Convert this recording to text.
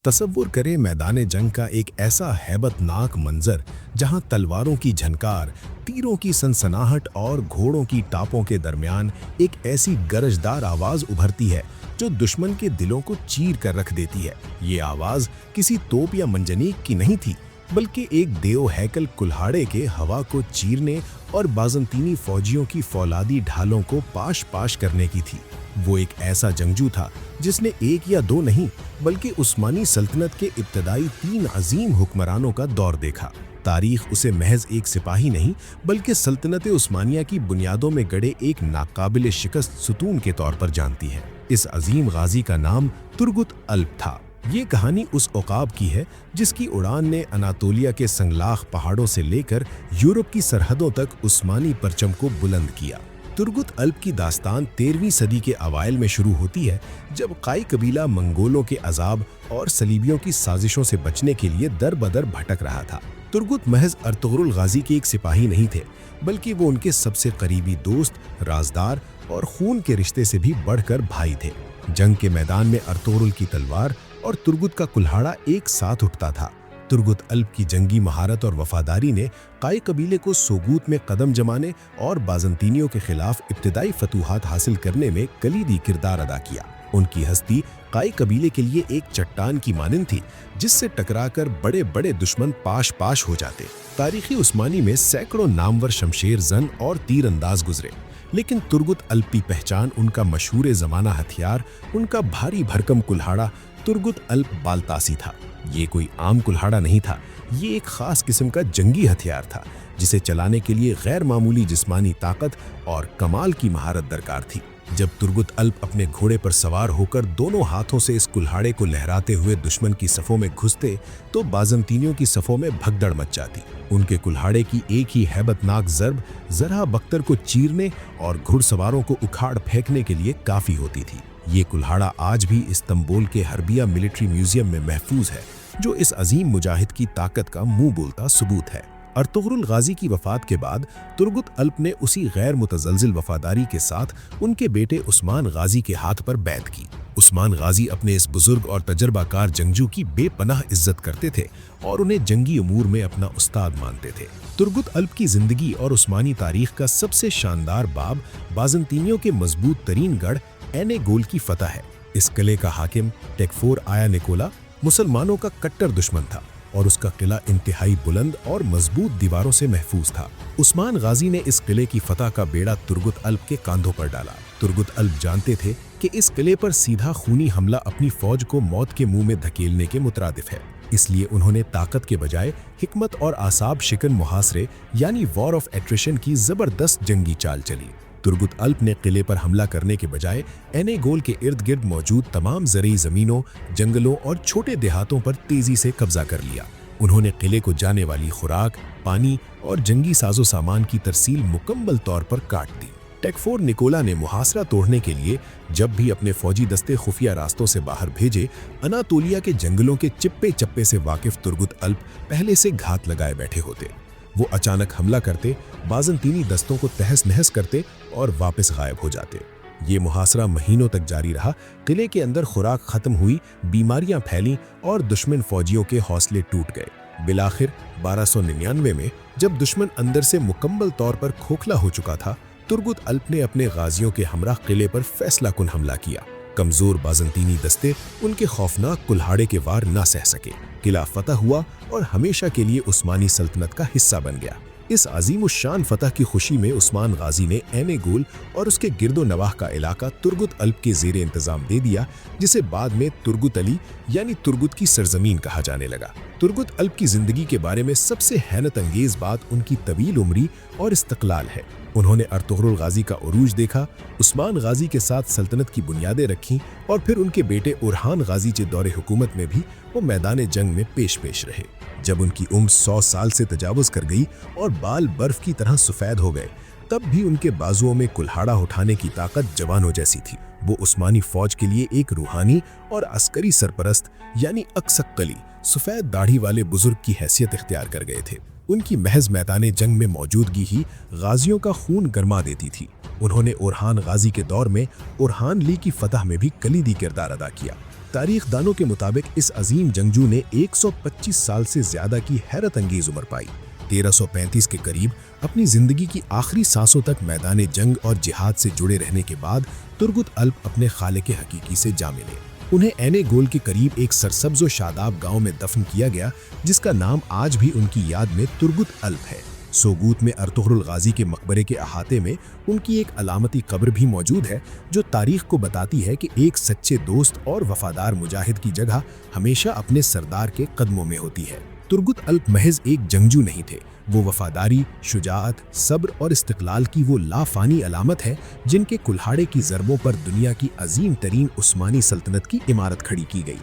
तसव्वुर करें मैदान जंग का एक ऐसा हैबतनाक मंजर जहां तलवारों की झनकार, तीरों की सनसनाहट और घोड़ों की टापों के दरमियान एक ऐसी गरजदार आवाज उभरती है जो दुश्मन के दिलों को चीर कर रख देती है। ये आवाज किसी तोप या मंजनीक की नहीं थी, बल्कि एक देव हैकल कुल्हाड़े के हवा को चीरने और बाज़ंतीनी फौजियों की फौलादी ढालों को पाश पाश करने की थी। वो एक ऐसा जंगजू था जिसने एक या दो नहीं बल्कि उस्मानी सल्तनत के इब्तदाई 3 अजीम हुक्मरानों का दौर देखा। तारीख उसे महज एक सिपाही नहीं बल्कि सल्तनत उस्मानिया की बुनियादों में गड़े एक नाकाबिल शिकस्त सुतून के तौर पर जानती है। इस अजीम गाजी का नाम तुर्गुत अल्प था। ये कहानी उस औकाब की है जिसकी उड़ान ने अनातोलिया के संगलाख पहाड़ों से लेकर यूरोप की सरहदों तक उस्मानी परचम को बुलंद किया। तुर्गुत अल्प की दास्तान 13वीं सदी के अवाइल में शुरू होती है, जब काई कबीला मंगोलों के अजाब और सलीबियों की साजिशों से बचने के लिए दर बदर भटक रहा था। तुर्गुत महज अर्तुगरुल गाजी के एक सिपाही नहीं थे, बल्कि वो उनके सबसे करीबी दोस्त, राजदार और खून के रिश्ते से भी बढ़कर भाई थे। जंग के मैदान में अर्तुगरुल की तलवार और तुर्गुत का कुल्हाड़ा एक साथ उठता था। तुर्गुत अल्प की जंगी महारत और वफादारी ने काई कबीले को सोगूत में कदम जमाने और बाज़ंतीनियों के खिलाफ इब्तिदाई फतूहात हासिल करने में कलीदी किरदार अदा किया। उनकी हस्ती काई कबीले के लिए एक चट्टान की मानंद थी, जिससे टकराकर बड़े बड़े दुश्मन पाश पाश हो जाते। तारीखी उस्मानी में सैकड़ों नामवर शमशेर जन और तीरंदाज गुजरे, लेकिन तुर्गुत अल्प की पहचान उनका मशहूर ज़माना हथियार, उनका भारी भरकम कुल्हाड़ा तुर्गुत अल्प बालतासी था। ये कोई आम कुल्हाड़ा नहीं था, ये एक खास किस्म का जंगी हथियार था जिसे चलाने के लिए गैर मामूली जिस्मानी ताकत और कमाल की महारत दरकार थी। जब तुर्गुत अल्प अपने घोड़े पर सवार होकर दोनों हाथों से इस कुल्हाड़े को लहराते हुए दुश्मन की सफ़ों में घुसते तो बाज़ंतीनियों की सफ़ों में भगदड़ मच जाती। उनके कुल्हाड़े की एक ही हैबतनाक ज़रब ज़रा बख्तर को चीरने और घुड़सवारों को उखाड़ फेंकने के लिए काफ़ी होती थी। ये कुल्हाड़ा आज भी इस्तांबुल के हर्बिया मिलिट्री म्यूजियम में महफूज है, जो इस अजीम मुजाहिद की ताकत का मुंह बोलता सबूत है। अर्तुगरुल गाजी की वफात के बाद तुर्गुत अल्प ने उसी गैर मुतज़लज़िल वफादारी के साथ उनके बेटे उस्मान गाजी के हाथ पर बैत की। उस्मान गाजी अपने इस बुजुर्ग और तजर्बाकार जंगजू की बेपनाह इज्जत करते थे और उन्हें जंगी उमूर में अपना उस्ताद मानते थे। तुर्गुत अल्प की जिंदगी और उस्मानी तारीख का सबसे शानदार बाब बाज़ंतीनियों के मजबूत तरीन गढ़ एने गोल की फतह है। इस किले का हाकिम टेकफोर आया निकोला मुसलमानों का कट्टर दुश्मन था और उसका किला इंतहाई बुलंद और मजबूत दीवारों से महफूज था। उस्मान गाजी ने इस किले की फतह का बेड़ा तुर्गुत अल्प के कांधों पर डाला। तुर्गुत अल्प जानते थे कि इस किले पर सीधा खूनी हमला अपनी फौज को मौत के मुंह में धकेलने के मुतरादिफ है, इसलिए उन्होंने ताकत के बजाय हिकमत और आसाब शिकन मुहासरे यानी वॉर ऑफ एट्रिशन की जबरदस्त जंगी चाल चली। तुर्गुत अल्प ने किले पर हमला करने के बजाय एने गोल के इर्द गिर्द मौजूद तमाम ज़रई ज़मीनों, जंगलों और छोटे देहातों पर तेज़ी से कब्जा कर लिया। उन्होंने किले को जाने वाली खुराक, पानी और जंगी साजो सामान की तरसील मुकम्मल तौर पर काट दी। टेकफोर निकोला ने मुहासरा तोड़ने के लिए जब भी अपने फौजी दस्ते खुफिया रास्तों से बाहर भेजे, अनातोलिया के जंगलों के चिप्पे चप्पे से वाकिफ तुर्गुत अल्प पहले से घात लगाए बैठे होते। वो अचानक हमला करते, बाज़ंतीनी दस्तों को तहस नहस करते और वापस गायब हो जाते। ये मुहासरा महीनों तक जारी रहा। किले के अंदर खुराक खत्म हुई, बीमारियां फैलीं और दुश्मन फौजियों के हौसले टूट गए। बिलाखिर 1299 में जब दुश्मन अंदर से मुकम्मल तौर पर खोखला हो चुका था, तुर्गुत अल्प ने अपने गाजियों के हमरा किले पर फैसला कुन हमला किया। कमजोर बाज़ंतीनी दस्ते उनके खौफनाक कुल्हाड़े के वार न सह सके। किला फतह हुआ और हमेशा के लिए उस्मानी सल्तनत का हिस्सा बन गया। इस अजीमुश्शान फतह की खुशी में उस्मान गाजी ने एने गोल और उसके गिरदो नवाह का इलाका तुर्गुत अल्प के ज़ेरे इंतज़ाम दे दिया, जिसे बाद में तुर्गुत अली यानी तुर्गुत की सरजमीन कहा जाने लगा। तुर्गुत अल्प की ज़िंदगी के बारे में सबसे हैरत अंगेज़ बात उनकी तवील उम्री और इस्तक़लाल है। उन्होंने अर्तुगरुल गाजी का उरूज देखा, उस्मान गाजी के साथ सल्तनत की बुनियादें रखीं और फिर उनके बेटे उरहान गाजी के दौरे हुकूमत में भी वो मैदान जंग में पेश रहे। जब उनकी उम्र 100 साल से तजावुज कर गई और बाल बर्फ की तरह सफ़ेद हो गए, तब भी उनके बाजुओं में कुल्हाड़ा उठाने की ताकत जवानों जैसी थी। वो उस्मानी फौज के लिए एक रूहानी और अस्करी सरपरस्त यानी अक्सक्कली सफ़ेद दाढ़ी वाले बुजुर्ग की हैसियत इख्तियार कर गए थे। उनकी महज मैदान जंग में मौजूदगी ही गाजियों का खून गरमा देती थी। उन्होंने उरहान गाजी के दौर में उरहान ली की फतह में भी कलीदी किरदार अदा किया। تاریخ دانوں کے مطابق اس عظیم جنگجو نے 125 سال سے زیادہ کی حیرت انگیز عمر پائی۔ 1335 کے قریب اپنی زندگی کی آخری سانسوں تک میدان جنگ اور جہاد سے جڑے رہنے کے بعد ترگت الپ اپنے خالق حقیقی سے جا ملے۔ انہیں اینے گول کے قریب ایک سرسبز و شاداب گاؤں میں دفن کیا گیا، جس کا نام آج بھی ان کی یاد میں ترگت الپ ہے۔ سوگوت میں ارطغرل غازی کے مقبرے کے احاطے میں ان کی ایک علامتی قبر بھی موجود ہے، جو تاریخ کو بتاتی ہے کہ ایک سچے دوست اور وفادار مجاہد کی جگہ ہمیشہ اپنے سردار کے قدموں میں ہوتی ہے۔ ترگت الپ محض ایک جنگجو نہیں تھے، وہ وفاداری، شجاعت، صبر اور استقلال کی وہ لافانی علامت ہے جن کے کلہاڑے کی ضربوں پر دنیا کی عظیم ترین عثمانی سلطنت کی عمارت کھڑی کی گئی۔